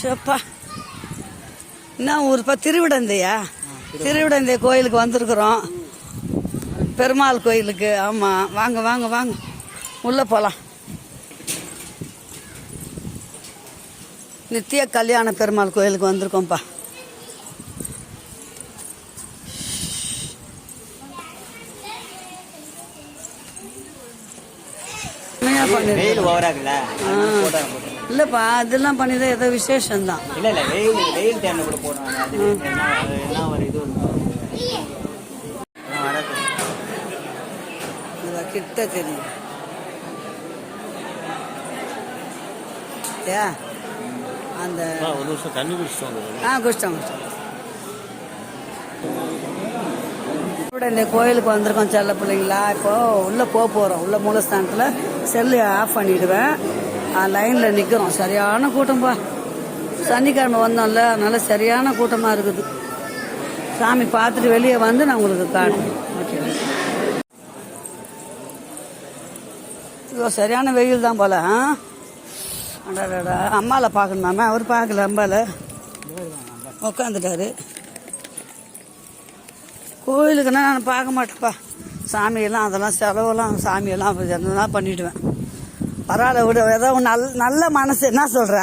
சப்பா என்ன ஊருப்பா? திருவிடந்தையா? திருவிடந்தை கோயிலுக்கு வந்திருக்குறோம், பெருமாள் கோயிலுக்கு. ஆமாம், வாங்க வாங்க வாங்க உள்ளே போகலாம். நித்திய கல்யாண பெருமாள் கோயிலுக்கு வந்திருக்கோம்ப்பா. இல்லப்பா, அதெல்லாம் பண்ணிதான் ஏதோ விசேஷம் தான். கிட்ட தெரியும் அந்த குஷ்டம் இந்த கோயிலுக்கு வந்திருக்கோம் செல்ல பிள்ளைங்களா. இப்போ உள்ளே போகிறோம். உள்ள மூலஸ்தானத்தில் செல்லு ஆஃப் பண்ணிடுவேன். லைனில் நிற்கிறோம். சரியான கூட்டம்பா. சனிக்கிழமை வந்தோம்ல, அதனால சரியான கூட்டமாக இருக்குது. சாமி பார்த்துட்டு வெளியே வந்து நான் உங்களுக்கு காட்டுறேன். ஓகே. ஐயோ, சரியான வெயில் தான் போல. அடாடா, அம்மாவை பார்க்கணுமாமே. அவர் பார்க்கல, அம்பாவில் உட்காந்துட்டாரு. கோயிலுக்குன்னா நான் பார்க்க மாட்டேன்ப்பா. சாமியெல்லாம் அதெல்லாம் செலவெல்லாம் சாமியெல்லாம் எல்லாம் பண்ணிவிடுவேன். பரவாயில்ல விட. ஏதோ நல்ல மனசு. என்ன சொல்கிற?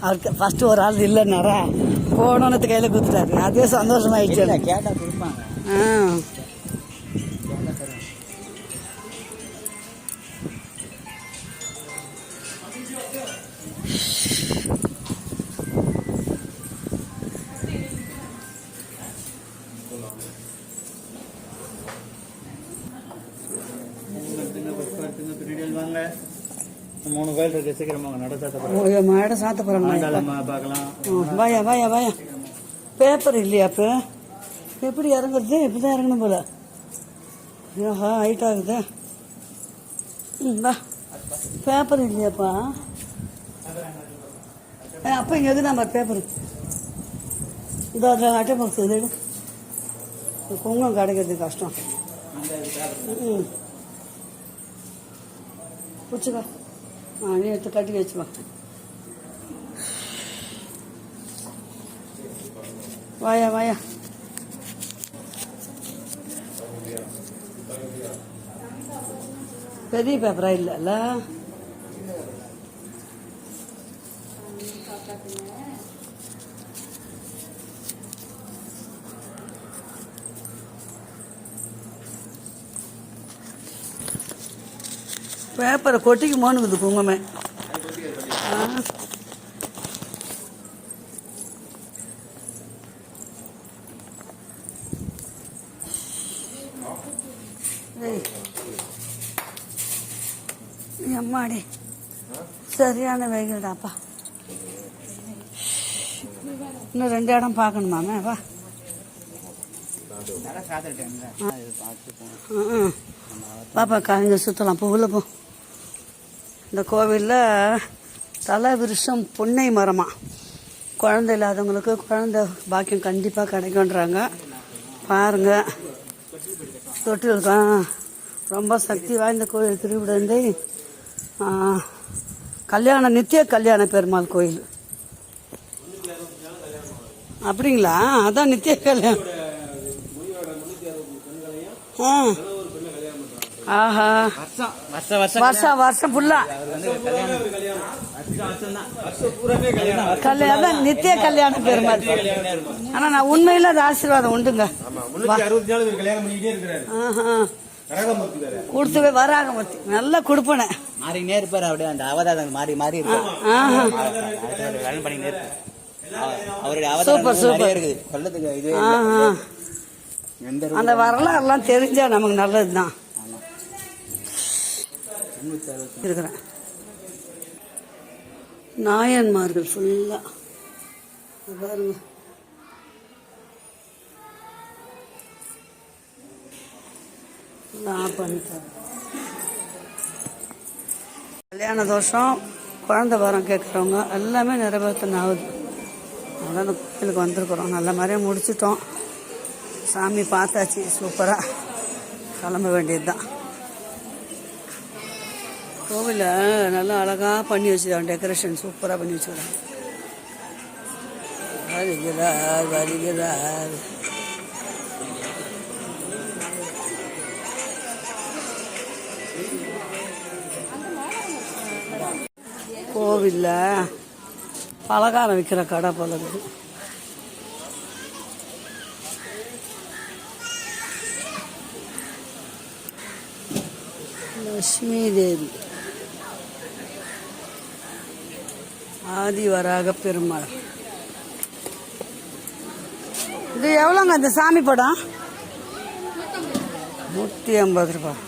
அவருக்கு ஃபஸ்ட்டு ஒரு ஆள் இல்லைன்னாரா, போனோன்னு கையில் கொடுத்துட்டாரு. அதே சந்தோஷமாயிடுச்சு. கேட்டால் கொடுப்பாங்க. மூணு கோயில் இருக்கு. சீக்கிரமாக நட சாத்த போறாங்க. பார்க்கலாம். வாயா வாயா வாயா. பேப்பர் இல்லையா? அப்போ எப்படி இறங்குறது? இப்படிதான் இறங்கணும் போல. ஹைட் ஆகுது. வா. பேப்பர் இல்லையாப்பா? அப்போ இங்கே எதுதான் பேப்பர்? இந்த அட்டை பாக்ஸ் இது குங்குமம் கிடைக்கிறது கஷ்டம். பிடிச்சிக்கா. நீ எடுத்து கட்டி வச்சுவா. வாயா வாயா. பெரிய பேப்பரா? இல்லைல்ல. பேப்பரை கொட்டிக்கு மோனுக்குது குங்குமே. அம்மாடி, சரியான வெயில் தான்ப்பா. இன்னும் 2 இடம் பார்க்கணுமாமே. வா. பாப்பா காய்ங்க சுற்றலாம். போ உள்ள போ. இந்த கோவிலில் தலை விருஷம் புன்னை மரமா. குழந்தை இல்லாதவங்களுக்கு குழந்தை பாக்கியம் கண்டிப்பாக கிடைக்குன்றாங்க. பாருங்கள், தொட்டில் ரொம்ப சக்தி வாய்ந்த கோயில். திருவிடந்தை நித்திய கல்யாண பெருமாள் கோயில். அப்படிங்களா? அதான் நித்திய கல்யாணம். ஆஹா, வருஷம் ஃபுல்லா கல்யாணம். நித்திய கல்யாண பெருமாள். ஆனா நான் உண்மையில அது ஆசீர்வாதம் உண்டுங்க. கொடுத்துவே வராகமூர்த்தி நல்லா கொடுப்பன மாறினே இருப்பாரு. அப்படியே அந்த அவதாரம் மாறி மாறி சூப்பர் சூப்பர் இருக்குது. அந்த வரலாறுலாம் தெரிஞ்சா நமக்கு நல்லதுதான். இருக்கிறேன் நாயன்மார்கள் ஃபுல்லா பாருங்க. கல்யாண தோஷம், குழந்தை வரம் கேட்குறவங்க எல்லாமே நிறைவேற்றணும் ஆகுது. அதான் அந்த கோயிலுக்கு வந்திருக்கிறோம். நல்ல மாதிரியே முடிச்சிட்டோம். சாமி பார்த்தாச்சு. சூப்பராக கிளம்ப வேண்டியது தான். கோவிலில் நல்லா அழகாக பண்ணி வச்சுருக்காங்க. டெக்கரேஷன் சூப்பராக பண்ணி வச்சுருக்காங்க. வருகிறார் வருகிறார். கோவில்ல பலகாரம் விற்கிற கடை போல இருக்கு. லட்சுமி தேவி ஆதிவராக பெருமாள். இது எவ்வளோங்க இந்த சாமி படம்? 150 ரூபாய்.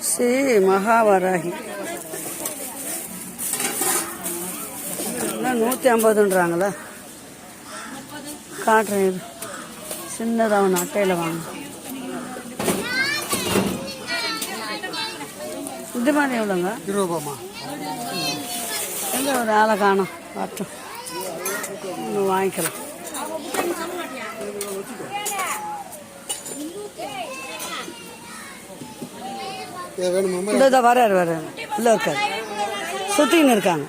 ஸ்ரீ மகாவராகி 150ன்றாங்களா? காட்டுறேன், இது சின்னதாக ஒன்று அட்டையில் வாங்க. இது மாதிரி எவ்வளோங்க? 20 ரூபாமா. எங்கே ஒரு ஆளை காணும் வரட்டும், ஒன்று வாங்கிக்கலாம். இந்த வராரு வராரு, இல்லை இருக்காரு, சுற்றின்னு இருக்காங்க.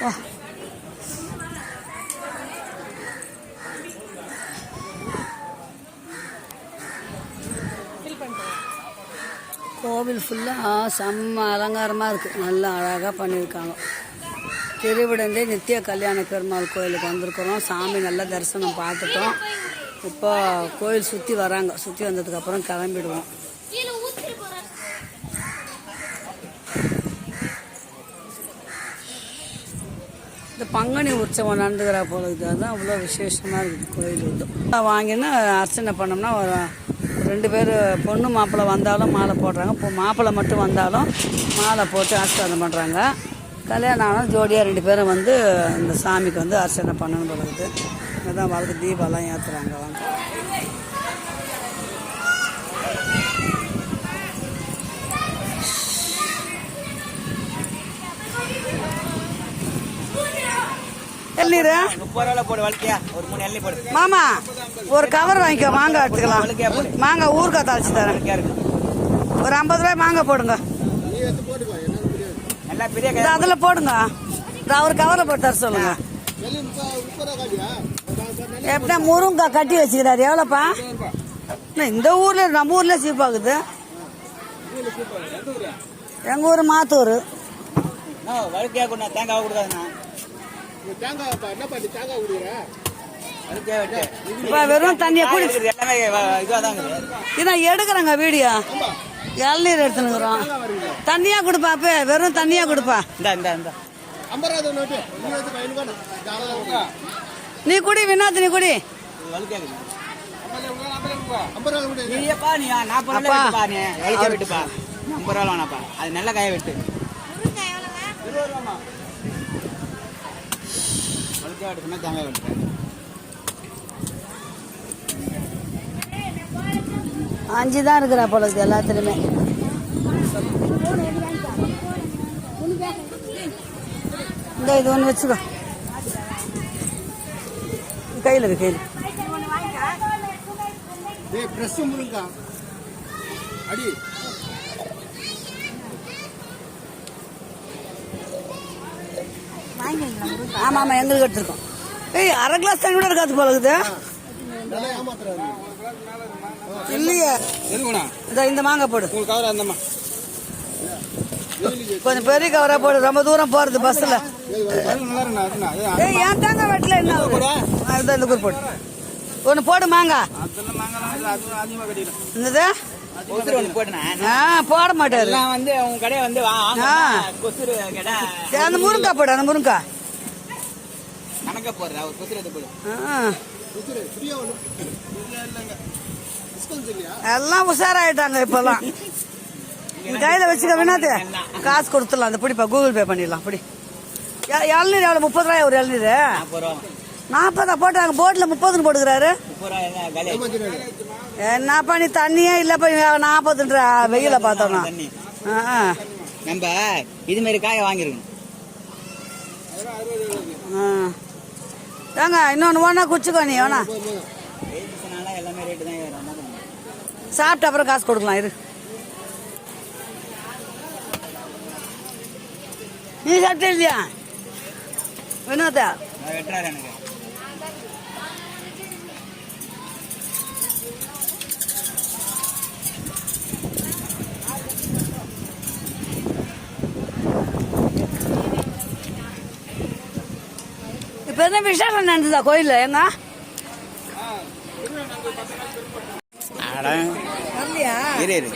வா, கோவில் ஃபுல்லாக செம்ம அலங்காரமாக இருக்குது, நல்லா அழகாக பண்ணியிருக்காங்க. திருவிடந்தே நித்திய கல்யாண பெருமாள் கோயிலுக்கு வந்திருக்கிறோம். சாமி நல்லா தரிசனம் பார்த்துட்டோம். இப்போ கோயில் சுற்றி வராங்க, சுற்றி வந்ததுக்கப்புறம் கிளம்பிடுவோம். இந்த பங்குனி உற்சவம் நடந்துக்கிறா போல இருக்குது, அதுதான் அவ்வளோ விசேஷமாக இருக்குது கோயில் உள்ள. வாங்கினா அர்ச்சனை பண்ணோம்னா ஒரு 2 பேர் பொண்ணு மாப்பிள்ளை வந்தாலும் மாலை போடுறாங்க. இப்போ மாப்பிள்ளை மட்டும் வந்தாலும் மாலை போட்டு ஆசீர்வாதம் பண்ணுறாங்க. கல்யாணம் ஆனால் ஜோடியாக 2 பேரும் வந்து இந்த சாமிக்கு வந்து அர்ச்சனை பண்ணணும் போல இருக்குது. அதான் வாழ்க்கை தீபம்லாம் ஏற்றுறாங்க. வாங்க, இளநீர் 30 ரூபாய் போடு. வலிக்கையா ஒரு 3 இளநீர் போடு. மாமா, ஒரு கவர் வாங்கிக்கோ, மாங்காய் எடுத்துக்கலாம். மாங்காய் ஊறுகாய் தாளிச்சு தரேன். ஒரு 50 ரூபாய் மாங்காய் போடுங்க. நல்லா பெரிய அதில் போடுங்க. ஒரு கவரை போட்டு தர சொல்லுங்க. எப்படின்னா முருங்காய் கட்டி வச்சுக்கிறாரு. எவ்வளோப்பா? இந்த ஊரில் நம்ம ஊரில் சீப்பாகுது. எங்கள் ஊர் மாத்தூர். வலிக்கையா கொண்டா தேங்காய் கொடுக்காதுண்ணா. இப்போ வெறும் தண்ணியை குடி. எல்லாமே இதுவாக தான் இதான் எடுக்கிறேங்க வீடியோ. இளநீர் எடுத்துனுக்குறோம். தண்ணியாக கொடுப்பா, அப்போ வெறும் தண்ணியாக கொடுப்பா. இந்த நீ குடி வினாத்து, நீ குடி. விட்டுப்பா 50 ரூபா வேணாப்பா. அது நல்ல காய வெட்டு. தேங்காய் வெட்டு 5 தான் இருக்கிறா போல இருக்குது எல்லாத்துலேயுமே. இந்த இது ஒன்று வச்சுக்கோ, கையில் கையில். ஆமாம் ஆமாம், எங்களுக்கு எடுத்துருக்கோம். ஏய், அரை கிளாஸ் தண்ணி கூட இருக்காது போல இருக்குது. இல்லையே, இந்த மாங்காய் போடு. கொஞ்சம் பெரிய கவரா போடு, ரொம்ப தூரம் போறது பஸ்ல. ஏன் தேங்காய் வெட்டல என்ன? இந்த கூறு போடு, ஒன்று போடு மாங்காய். என்னது போட மாட்டாரு. வந்து உங்க கடையை வந்து அந்த முருங்கா போடு, அந்த முருங்கா கணக்க போடுற ஒரு கொசுரத்தை போடு. எல்லாம் உஷாராயிட்டாங்க இப்பெல்லாம். கையில வச்சுக்க வேணாது, காசு கொடுத்துடலாம். அந்த பிடிப்பா, கூகுள் பே பண்ணிடலாம். பிடி. இளநீர் எவ்வளோ? 30 ரூபாய் ஒரு இளநீர். 40 போட்டாங்க, போட்டில் 30 போட்டுக்கிறாரு. 30 ரூபா எல்லாம் காலி ஆயிடுச்சு. என்னப்பா நீ தண்ணியே இல்லப்பா 40 வெயில பார்த்தோம்னா. தண்ணி நம்ம இது மாதிரி காயை வாங்கிருக்கணும். ஏங்க இன்னொன்று ஒன்றா குச்சிக்கோ நீ வேணா. எல்லாமே ரேட்டு தான் ஏறும். சாப்பிட்ட அப்புறம் காசு கொடுக்கலாம் இரு. நீ சாப்பிட்டே இல்லையா வினோதா? வெட்டுறாரு எனக்கு. இப்போ என்ன விசேஷம் நடந்ததா கோயில்ல? எங்க இரு